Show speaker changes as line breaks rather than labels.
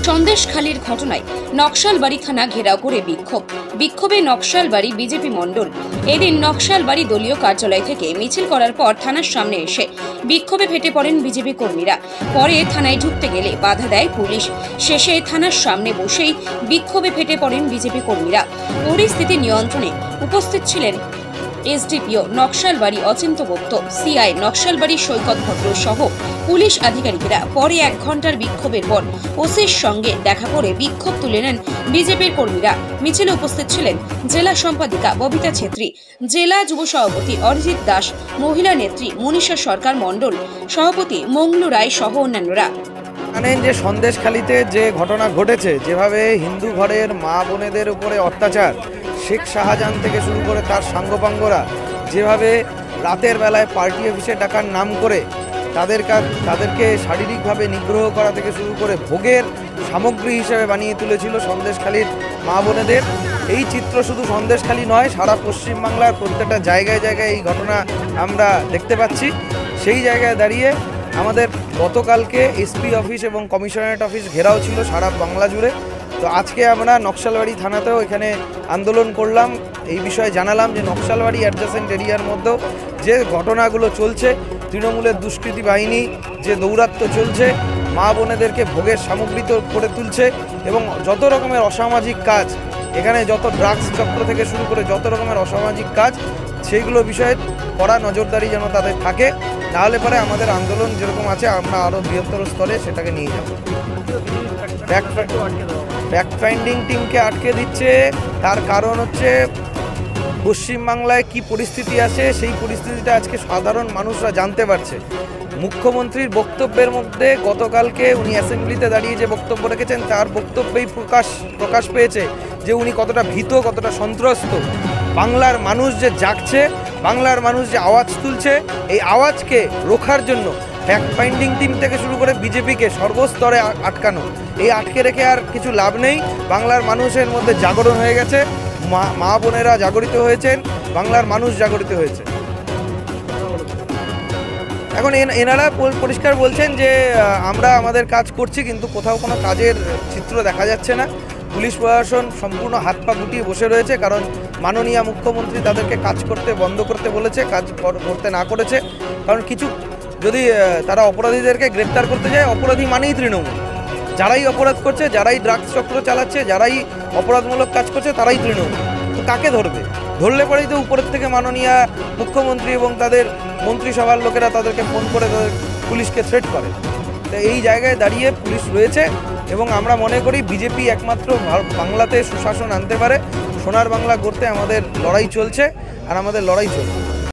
সন্দেশখালীর ঘটনায় নকশালবাড়ি থানা ঘেরাও করে বিক্ষোভে নকশালবাড়ি বিজেপি মণ্ডল এদিন নকশালবাড়ি দলীয় কার্যালয় থেকে মিছিল করার পর থানার সামনে এসে বিক্ষোভে ফেটে পড়েন বিজেপি কর্মীরা। পরে থানায় ঢুকতে গেলে বাধা দেয় পুলিশ। শেষে থানার সামনে বসেই বিক্ষোভে ফেটে পড়েন বিজেপি কর্মীরা। পরিস্থিতি নিয়ন্ত্রণে উপস্থিত ছিলেন এসডিপিও নকশালবাড়ি অচিন্ত গুপ্ত, সিআই নকশালবাড়ি সৈকত ভদ্র সহ পুলিশ আধিকারিকেরা। পরে 1 ঘন্টার বিক্ষোভের পর ওসির সঙ্গে দেখা করে বিক্ষোভ তুলে নেন বিজেপির কর্মীরা। মিছিলে উপস্থিত ছিলেন জেলা সম্পাদিকা ববিতা ছেত্রী, জেলা যুব সভাপতি অরিজিৎ দাস, মহিলা নেত্রী মনীষা সরকার মণ্ডল, সভাপতি মঙ্গলু রায় সহ অন্যান্যরা।
জানেন যে সন্দেশখালীতে যে ঘটনা ঘটেছে, যেভাবে হিন্দু ঘরের মা বোনেদের উপরে অত্যাচার, শেখ শাহজাহান থেকে শুরু করে তার সাঙ্গপাঙ্গরা যেভাবে রাতের বেলায় পার্টি অফিসে ডাকার নাম করে তাদেরকে শারীরিকভাবে নিগ্রহ করা থেকে শুরু করে ভোগের সামগ্রী হিসেবে বানিয়ে তুলেছিল সন্দেশখালীর মা বোনেদের। এই চিত্র শুধু সন্দেশখালী নয়, সারা পশ্চিমবাংলার প্রত্যেকটা জায়গায় জায়গায় এই ঘটনা আমরা দেখতে পাচ্ছি। সেই জায়গায় দাঁড়িয়ে আমাদের গতকালকে এসপি অফিস এবং কমিশনারেট অফিস ঘেরাও ছিল সারা বাংলা জুড়ে। তো আজকে আমরা নকশালবাড়ি থানাতেও এখানে আন্দোলন করলাম, এই বিষয়ে জানালাম যে নকশালবাড়ি অ্যাডজাসেন্ট এরিয়ার মধ্যেও যে ঘটনাগুলো চলছে, তৃণমূলের দুষ্কৃতী বাহিনী যে দৌরাত্ম্য চলছে, মা বোনেদেরকে ভোগের সামগ্রিত করে তুলছে এবং যত রকমের অসামাজিক কাজ, এখানে যত ড্রাগস চক্র থেকে শুরু করে যত রকমের অসামাজিক কাজ, সেইগুলো বিষয়ে কড়া নজরদারি যেন তাদের থাকে। তাহলে পরে আমাদের আন্দোলন যেরকম আছে আমরা আরও বৃহত্তর স্তরে সেটাকে নিয়ে যাব। ফ্যাক্ট ফাইন্ডিং টিমকে আটকে দিচ্ছে, তার কারণ হচ্ছে পশ্চিমবাংলায় কি পরিস্থিতি আছে, সেই পরিস্থিতিটা আজকে সাধারণ মানুষরা জানতে পারছে। মুখ্যমন্ত্রীর বক্তব্যের মধ্যে গতকালকে উনি অ্যাসেম্বলিতে দাঁড়িয়ে যে বক্তব্য রেখেছেন, তার বক্তব্যেই প্রকাশ পেয়েছে যে উনি কতটা ভীত, কতটা সন্ত্রস্ত। বাংলার মানুষ যে জাগছে, বাংলার মানুষ যে আওয়াজ তুলছে, এই আওয়াজকে রোখার জন্য ফ্যাক্ট ফাইন্ডিং টিম থেকে শুরু করে বিজেপিকে সর্বস্তরে আটকানো, এই আটকে রেখে আর কিছু লাভ নেই। বাংলার মানুষের মধ্যে জাগরণ হয়ে গেছে, মা বোনেরা জাগরিত হয়েছেন, বাংলার মানুষ জাগরিত হয়েছে। এখন এনারা পরিষ্কার বলছেন যে আমরা আমাদের কাজ করছি, কিন্তু কোথাও কোনো কাজের চিত্র দেখা যাচ্ছে না। পুলিশ প্রশাসন সম্পূর্ণ হাত পা গুটিয়ে বসে রয়েছে, কারণ মাননীয় মুখ্যমন্ত্রী তাদেরকে কাজ করতে বন্ধ করতে বলেছে, কাজ করতে না করেছে। কারণ কিছু যদি তারা অপরাধীদেরকে গ্রেপ্তার করতে যায়, অপরাধী মানেই তৃণমূল। যারাই অপরাধ করছে, যারাই ড্রাগস চক্র চালাচ্ছে, যারাই অপরাধমূলক কাজ করছে, তারাই তৃণমূল। তো কাকে ধরবে? ধরলে পরেই তো উপরের থেকে মাননীয় মুখ্যমন্ত্রী এবং তাদের মন্ত্রিসভার লোকেরা তাদেরকে ফোন করে তাদের পুলিশকে থ্রেট করে। তো এই জায়গায় দাঁড়িয়ে পুলিশ রয়েছে এবং আমরা মনে করি বিজেপি একমাত্র বাংলাতে সুশাসন আনতে পারে। সোনার বাংলা গড়তে আমাদের লড়াই চলছে আর আমাদের লড়াই চলবে।